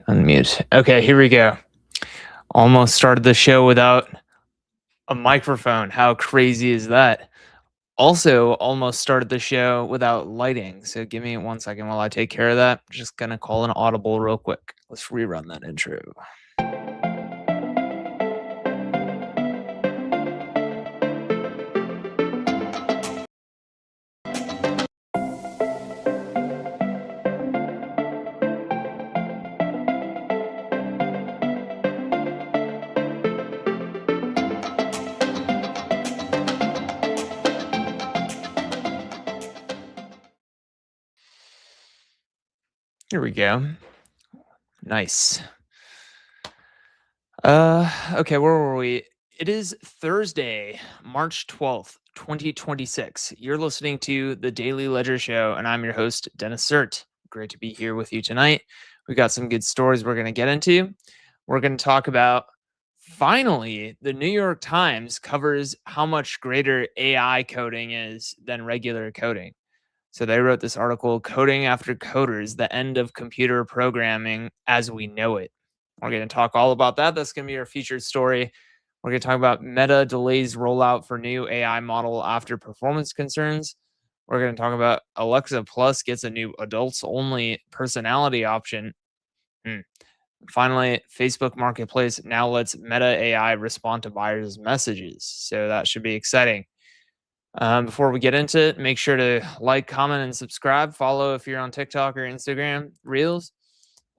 Unmute. Okay, here we go. Almost started the show without a microphone. How crazy is that? Also, almost started the show without lighting. So give me 1 second while I take care of that. Just gonna call an audible real quick. Let's rerun that intro. Here we go. Nice. Okay, where were we? It is Thursday, March 12th, 2026. You're listening to the Daily Ledger Show, and I'm your host, Dennis Sert. Great to be here with you tonight. We got some good stories we're going to get into. We're going to talk about finally, the New York Times covers how much greater AI coding is than regular coding. So they wrote this article, Coding After Coders, the End of Computer Programming as We Know It. We're going to talk all about that. That's going to be our featured story. We're going to talk about Meta delays rollout for new AI model after performance concerns. We're going to talk about Alexa Plus gets a new adults only personality option. Finally, Facebook Marketplace now lets Meta AI respond to buyers' messages. So that should be exciting. Before we get into it, make sure to like, comment, and subscribe. Follow if you're on TikTok or Instagram Reels.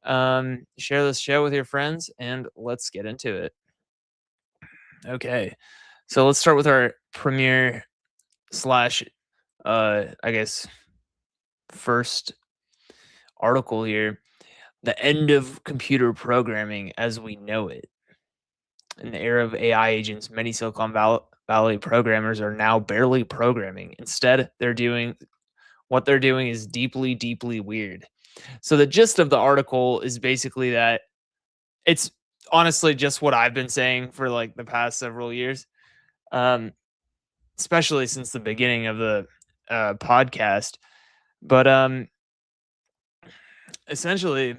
Share this show with your friends, and let's get into it. Okay, so let's start with our premiere slash, I guess, first article here. The end of computer programming as we know it. In the era of AI agents, many Silicon Valley programmers are now barely programming. Instead, what they're doing is deeply, deeply weird. So the gist of the article is basically that it's honestly just what I've been saying for like the past several years, especially since the beginning of the podcast. But essentially,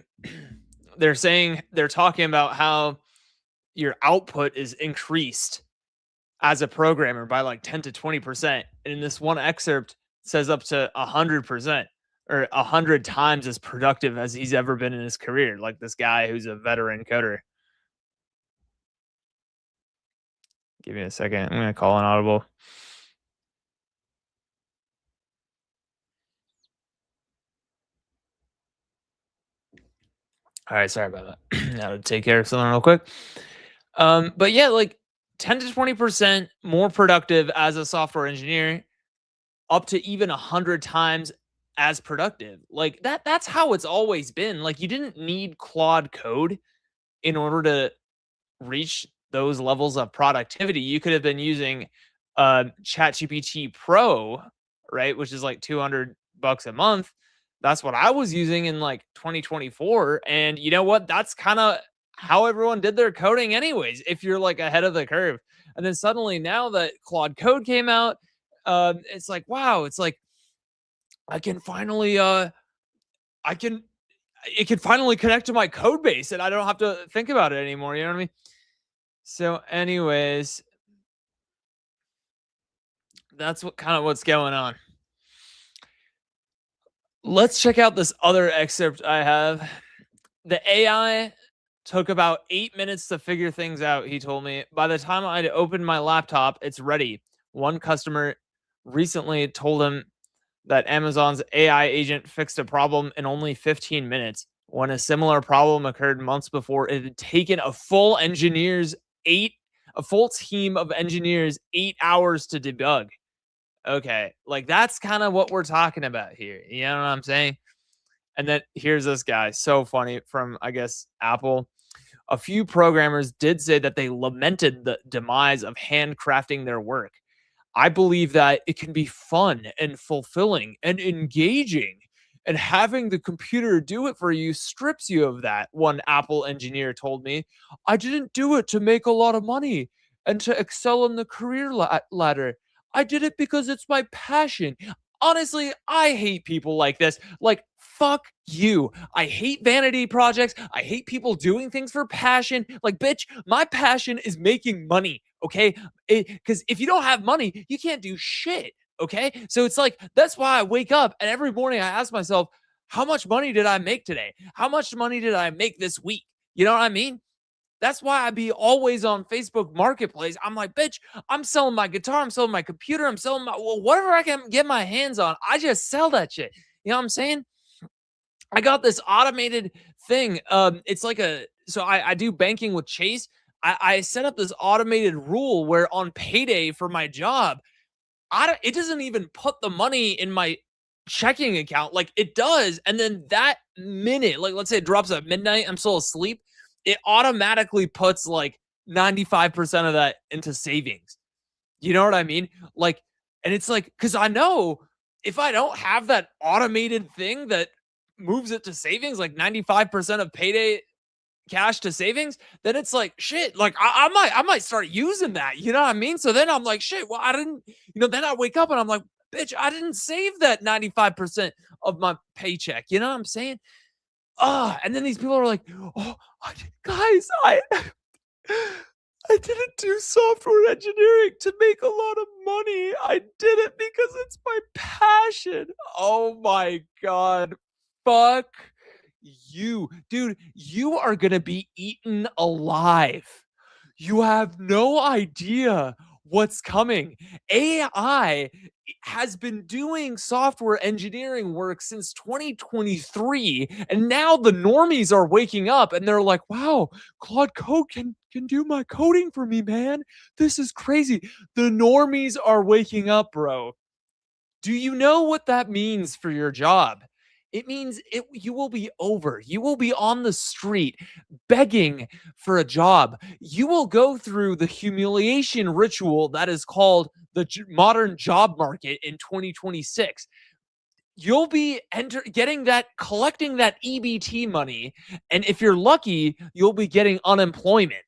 they're talking about how your output is increased as a programmer by like 10 to 20%. And in this one excerpt, it says up to 100% or 100 times as productive as he's ever been in his career. Like this guy who's a veteran coder. Give me a second. I'm going to call an audible. All right. Sorry about that. Now to take care of something real quick. But yeah, like 10 to 20% more productive as a software engineer, up to even 100 times as productive. Like that's how it's always been. Like you didn't need Claude code in order to reach those levels of productivity. You could have been using ChatGPT Pro, right, which is like $200 a month. That's what I was using in like 2024, and you know what? That's kind of how everyone did their coding anyways, if you're like ahead of the curve. And then suddenly now that Claude Code came out, it's like, wow, it's like I can finally it can finally connect to my code base and I don't have to think about it anymore, you know what I mean? So anyways, that's what's going on. Let's check out this other excerpt I have. The AI took about 8 minutes to figure things out, he told me. By the time I'd opened my laptop, it's ready. One customer recently told him that Amazon's AI agent fixed a problem in only 15 minutes when a similar problem occurred months before. It had taken a full team of engineers 8 hours to debug. Okay, like that's kind of what we're talking about here. You know what I'm saying? And then here's this guy, so funny, from I guess Apple. A few programmers did say that they lamented the demise of handcrafting their work. I believe that it can be fun and fulfilling and engaging, and having the computer do it for you strips you of that, one Apple engineer told me. I didn't do it to make a lot of money and to excel in the career ladder. I did it because it's my passion. honestly, I hate people like this. Like, fuck you. I hate vanity projects. I hate people doing things for passion. Like, bitch, my passion is making money. Okay. Because if you don't have money, you can't do shit. Okay. So it's like, that's why I wake up and every morning I ask myself, how much money did I make today? How much money did I make this week? You know what I mean? That's why I be always on Facebook Marketplace. I'm like, bitch, I'm selling my guitar, I'm selling my computer, I'm selling my whatever I can get my hands on. I just sell that shit. You know what I'm saying? I got this automated thing. It's like I do banking with Chase. I set up this automated rule where on payday for my job, it doesn't even put the money in my checking account. Like it does, and then that minute, like let's say it drops at midnight, I'm still asleep, it automatically puts like 95% of that into savings. You know what I mean? Like, and it's like, because I know if I don't have that automated thing that moves it to savings, like 95% of payday cash to savings, then it's like shit. Like I might start using that. You know what I mean? So then I'm like, shit. Well, I didn't. Then I wake up and I'm like, bitch, I didn't save that 95% of my paycheck. You know what I'm saying? And then these people are like, oh, guys, I didn't do software engineering to make a lot of money. I did it because it's my passion. Oh my God. Fuck you. Dude, you are going to be eaten alive. You have no idea what's coming. AI has been doing software engineering work since 2023, and now the normies are waking up and they're like, "Wow, Claude Code can do my coding for me, man. This is crazy." The normies are waking up, bro. Do you know what that means for your job? It means you will be over. You will be on the street begging for a job. You will go through the humiliation ritual that is called the modern job market in 2026. You'll be collecting that EBT money, and if you're lucky, you'll be getting unemployment,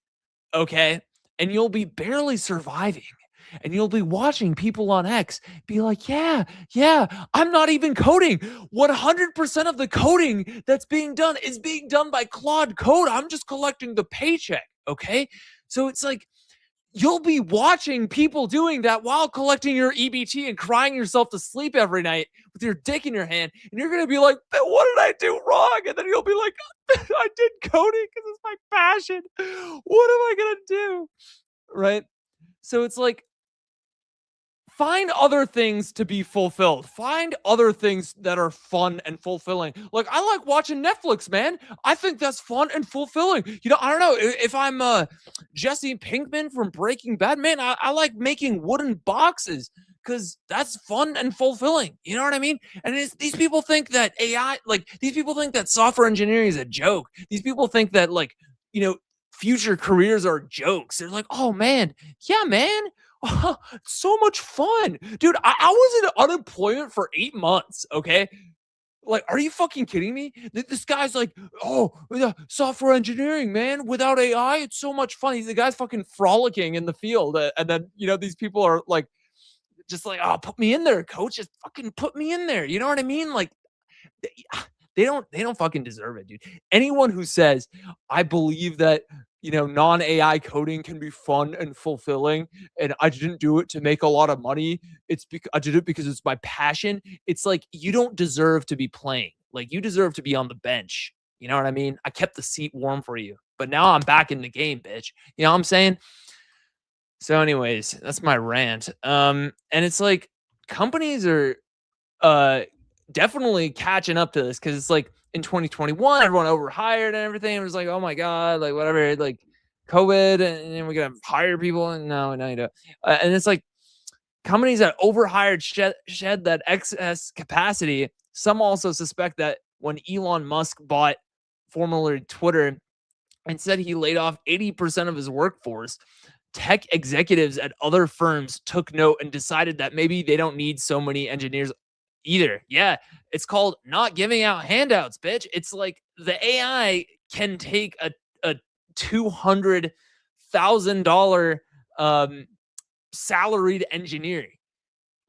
okay? And you'll be barely surviving. And you'll be watching people on X be like, yeah, yeah, I'm not even coding. 100% of the coding that's being done is being done by Claude Code. I'm just collecting the paycheck. Okay. So it's like, you'll be watching people doing that while collecting your EBT and crying yourself to sleep every night with your dick in your hand. And you're going to be like, what did I do wrong? And then you'll be like, I did coding because it's my passion. What am I going to do? Right. So it's like, find other things to be fulfilled. Find other things that are fun and fulfilling. Like I like watching Netflix, man. I think that's fun and fulfilling. I don't know if I'm Jesse Pinkman from Breaking Bad, man. I like making wooden boxes because that's fun and fulfilling. You know what I mean? And these people think that these people think that software engineering is a joke. These people think that future careers are jokes. They're like, oh man, yeah, man. Oh, so much fun. Dude, I was in unemployment for 8 months, okay? Like, are you fucking kidding me? This guy's like, oh, software engineering, man. Without AI, it's so much fun. The guy's fucking frolicking in the field. And then, these people are like, just like, oh, put me in there, coach. Just fucking put me in there. You know what I mean? Like, they don't fucking deserve it, dude. Anyone who says, I believe that non-AI coding can be fun and fulfilling, and I didn't do it to make a lot of money, it's because I did it because it's my passion. It's like, you don't deserve to be playing. Like, you deserve to be on the bench. You know what I mean? I kept the seat warm for you, but now I'm back in the game, bitch. You know what I'm saying? So anyways, that's my rant. And it's like, companies are uh definitely catching up to this, because it's like in 2021 everyone overhired and everything. It was like, oh my god, like whatever, like COVID, and then we're gonna hire people, and no, you don't. And it's like, companies that overhired shed that excess capacity. Some also suspect that when Elon Musk bought formerly Twitter and said he laid off 80% of his workforce, tech executives at other firms took note and decided that maybe they don't need so many engineers either. Yeah, it's called not giving out handouts, bitch. It's like the AI can take a $200,000 salaried engineer.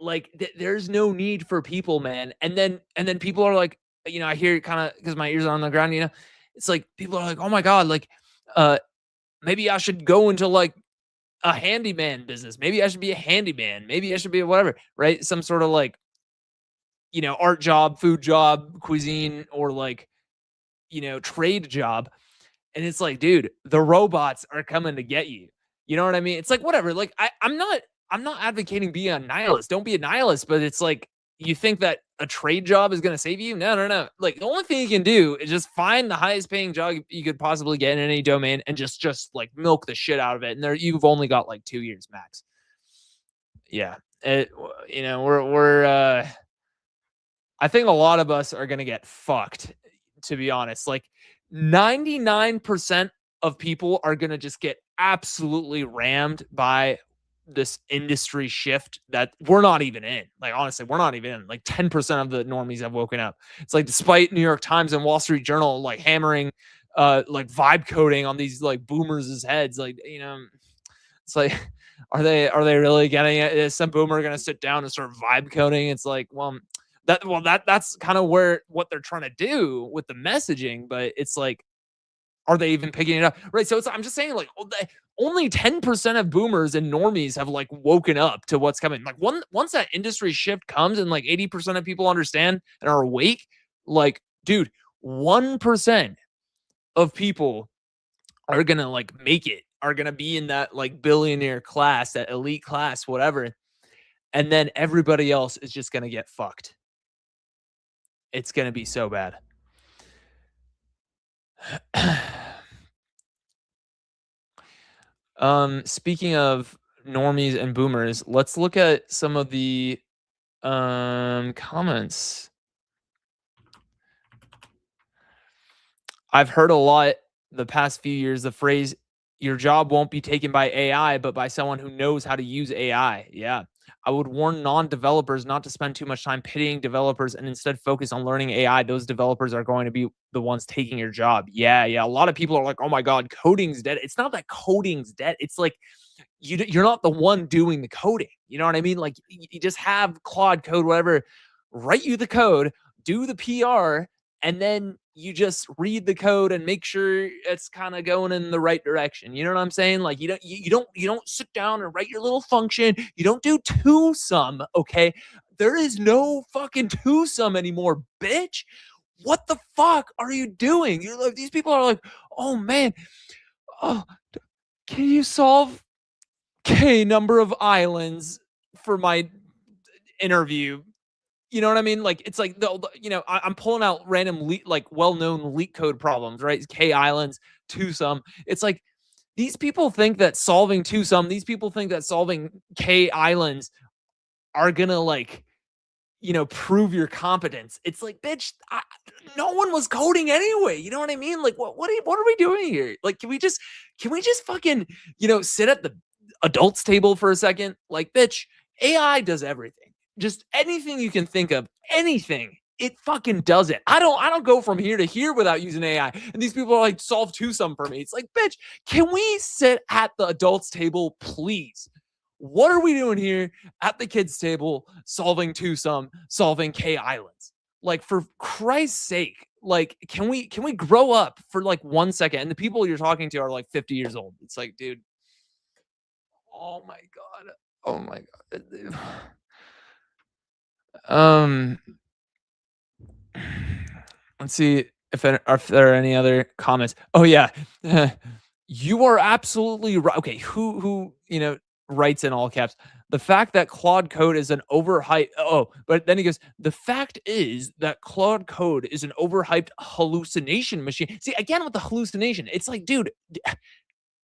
Like, there's no need for people, man. And then people are like, I hear it kind of because my ears are on the ground. It's like people are like, oh my god, like, uh, maybe I should go into like a handyman business. Maybe I should be a handyman. Maybe I should be a whatever, right? Some sort of like, art job, food job, cuisine, or like, trade job. And it's like, dude, the robots are coming to get you. You know what I mean? It's like, whatever. Like, I'm not advocating being a nihilist. Don't be a nihilist, but it's like, you think that a trade job is going to save you? No, no, no. Like, the only thing you can do is just find the highest paying job you could possibly get in any domain and just like milk the shit out of it. And there, you've only got like 2 years max. Yeah. We're I think a lot of us are going to get fucked, to be honest. Like, 99% of people are going to just get absolutely rammed by this industry shift that we're not even in. Like, honestly, we're not even in. Like, 10% of the normies have woken up. It's like, despite New York Times and Wall Street Journal like hammering like vibe coding on these like boomers' heads, like, it's like, are they really getting it? Is some boomer going to sit down and start vibe coding? It's like, that's kind of what they're trying to do with the messaging, but it's like, are they even picking it up? Right. So I'm just saying, like, only 10% of boomers and normies have like woken up to what's coming. Like, once that industry shift comes and like 80% of people understand and are awake, like, dude, 1% of people are gonna like make it, are gonna be in that like billionaire class, that elite class, whatever. And then everybody else is just gonna get fucked. It's gonna be so bad. Speaking of normies and boomers, let's look at some of the comments. I've heard a lot the past few years the phrase, your job won't be taken by AI, but by someone who knows how to use AI. Yeah. I would warn non-developers not to spend too much time pitying developers and instead focus on learning AI. Those developers are going to be the ones taking your job. Yeah, yeah. A lot of people are like, "Oh my god, coding's dead." It's not that coding's dead. It's like, you're not the one doing the coding. You know what I mean? Like, you just have Claude Code, whatever, write you the code, do the PR, and then you just read the code and make sure it's kind of going in the right direction. You know what I'm saying? Like, you don't sit down and write your little function. You don't do two sum. Okay, there is no fucking two sum anymore, bitch. What the fuck are you doing? You're like, these people are like, oh man, oh, can you solve K number of islands for my interview? You know what I mean? Like, it's like I'm pulling out random like well-known leak code problems, right? K islands, two sum. It's like, these people think that solving two sum, these people think that solving K islands are gonna like, prove your competence. It's like, bitch, no one was coding anyway. You know what I mean? Like, what are we doing here? Like, can we just fucking, sit at the adults table for a second? Like, bitch, AI does everything. Just anything you can think of, anything. It fucking does it. I don't go from here to here without using AI. And these people are like, solve two sum for me. It's like, bitch, can we sit at the adults table, please? What are we doing here at the kids table, solving two sum, solving K islands? Like, for Christ's sake, like, can we grow up for like 1 second? And the people you're talking to are like 50 years old. It's like, dude, oh my god, oh my god. Um, let's see if there are any other comments. Oh yeah, you are absolutely right. Okay, who writes in all caps, the fact that Claude Code is an overhyped. Oh, but then he goes, the fact is that Claude Code is an overhyped hallucination machine. See, again with the hallucination, it's like, dude,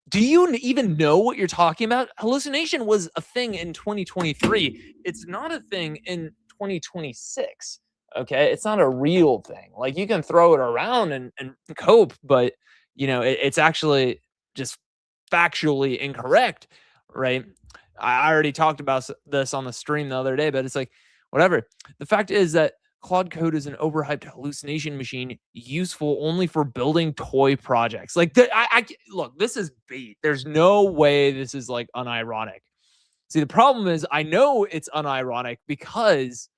do you even know what you're talking about? Hallucination was a thing in 2023. It's not a thing in 2026. Okay. It's not a real thing. Like, you can throw it around and cope, but it's actually just factually incorrect. Right. I already talked about this on the stream the other day, but it's like, whatever. The fact is that Claude Code is an overhyped hallucination machine useful only for building toy projects. Like, look, this is bait. There's no way this is like unironic. See, the problem is I know it's unironic because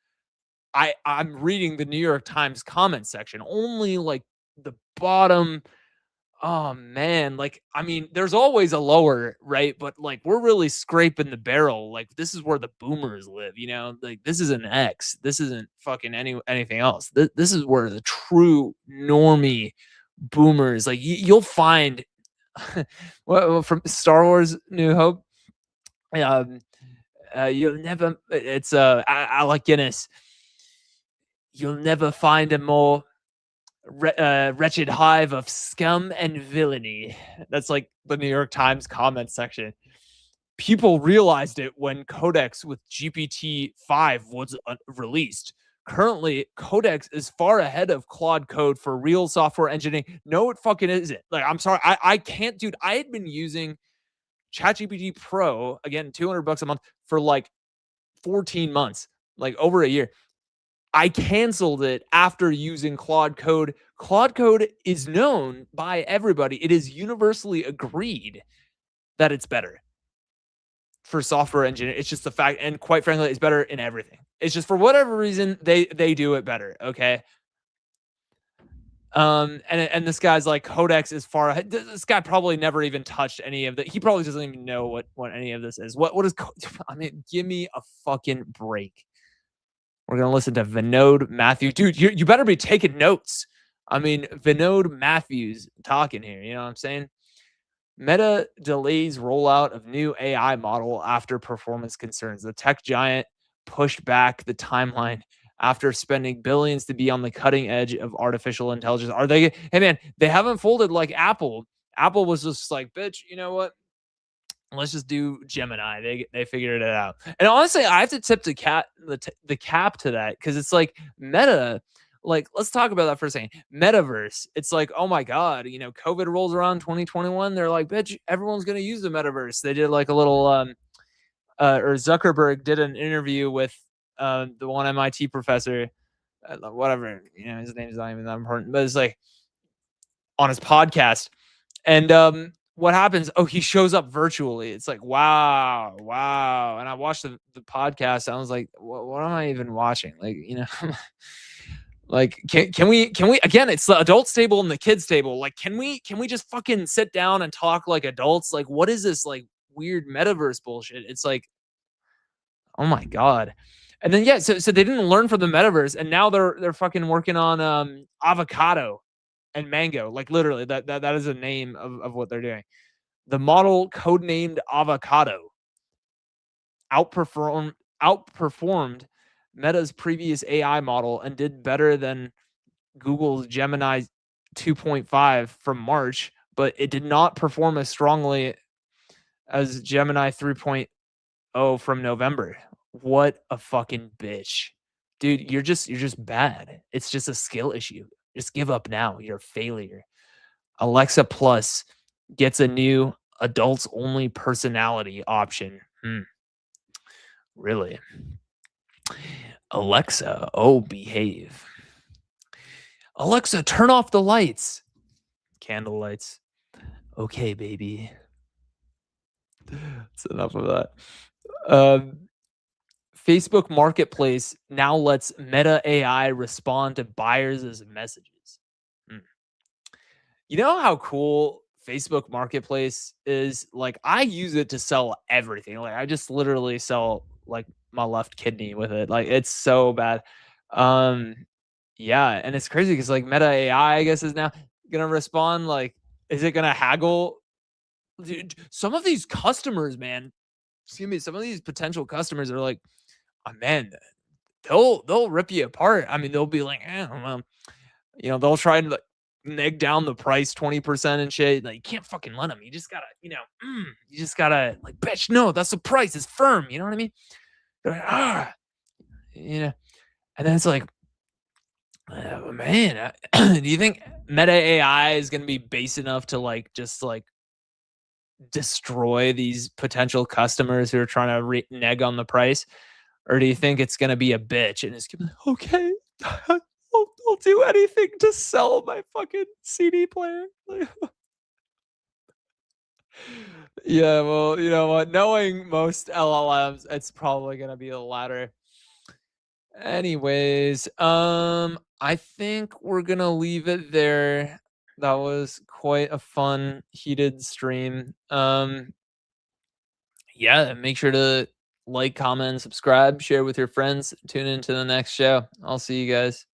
I'm reading the New York Times comment section. Only like the bottom. Oh man, like I mean, there's always a lower, right? But like we're really scraping the barrel. Like this is where the boomers live, you know? Like this is an X. This isn't fucking anything else. This is where the true normie boomers, like you'll find from Star Wars New Hope. Um you'll never it's Alec Guinness. You'll never find a more wretched hive of scum and villainy. That's like the New York Times comment section. People realized it when Codex with GPT-5 was released. Currently, Codex is far ahead of Claude Code for real software engineering. No, it fucking isn't. Like, I'm sorry, I can't, dude. I had been using ChatGPT Pro again, $200 a month for like 14 months, like over a year. I canceled it after using Claude Code. Claude Code is known by everybody. It is universally agreed that it's better for software engineering. It's just the fact, and quite frankly, it's better in everything. It's just for whatever reason they do it better. Okay. And this guy's like Codex is far ahead. This guy probably never even touched any of that. He probably doesn't even know what any of this is. What is? I mean, give me a fucking break. We're going to listen to Vinod Matthews. Dude, you better be taking notes. I mean, Vinod Matthews talking here. You know what I'm saying? Meta delays rollout of new AI model after performance concerns. The tech giant pushed back the timeline after spending billions to be on the cutting edge of artificial intelligence. Are they? Hey, man, they haven't folded like Apple. Apple was just like, bitch, you know what? Let's just do Gemini. They figured it out. And honestly, I have to tip the cap to that because it's like Meta. Like, let's talk about that for a second. Metaverse. It's like, oh my god, you know, COVID rolls around 2021. They're like, bitch, everyone's gonna use the metaverse. They did like a little or Zuckerberg did an interview with the one MIT professor, whatever, you know, his name's not even that important, but it's like on his podcast. And what happens? Oh, he shows up virtually. It's like, wow, wow. And I watched the podcast. And I was like, what am I even watching? Like, you know, like, can we again? It's the adults table and the kids table. Like, can we just fucking sit down and talk like adults? Like, what is this like weird metaverse bullshit? It's like, oh my god. And then yeah, so they didn't learn from the metaverse, and now they're fucking working on avocado and mango. Like literally, that is a name of what they're doing. The model codenamed Avocado outperformed Meta's previous AI model and did better than Google's Gemini 2.5 from March, but it did not perform as strongly as Gemini 3.0 from November. What a fucking bitch. Dude, you're just bad. It's just a skill issue. Just give up now. You're a failure. Alexa Plus gets a new adults only personality option. Really? Alexa, oh, behave. Alexa, turn off the lights. Candle lights. Okay, baby. That's enough of that. Facebook Marketplace now lets Meta AI respond to buyers' messages. You know how cool Facebook Marketplace is? Like, I use it to sell everything. Like, I just literally sell like my left kidney with it. Like, it's so bad. Um, yeah, and it's crazy because like Meta AI, I guess, is now gonna respond. Like, is it gonna haggle? Dude, some of these customers, man, excuse me, some of these potential customers are like, oh man, they'll rip you apart. I mean, they'll be like, well, you know, they'll try and like neg down the price 20% and shit. Like, you can't fucking let them. You just gotta, you know, you just gotta like, bitch, no, that's the price. It's firm. You know what I mean? They're like, you know, and then it's like, man, do you think Meta AI is gonna be base enough to like just like destroy these potential customers who are trying to neg on the price? Or do you think it's going to be a bitch and it's going to be like, okay, I'll do anything to sell my fucking CD player? Yeah, well, you know what? Knowing most LLMs, it's probably gonna be the latter. Anyways, I think we're gonna leave it there. That was quite a fun, heated stream. Yeah, make sure to like, comment, subscribe, share with your friends. Tune into the next show. I'll see you guys.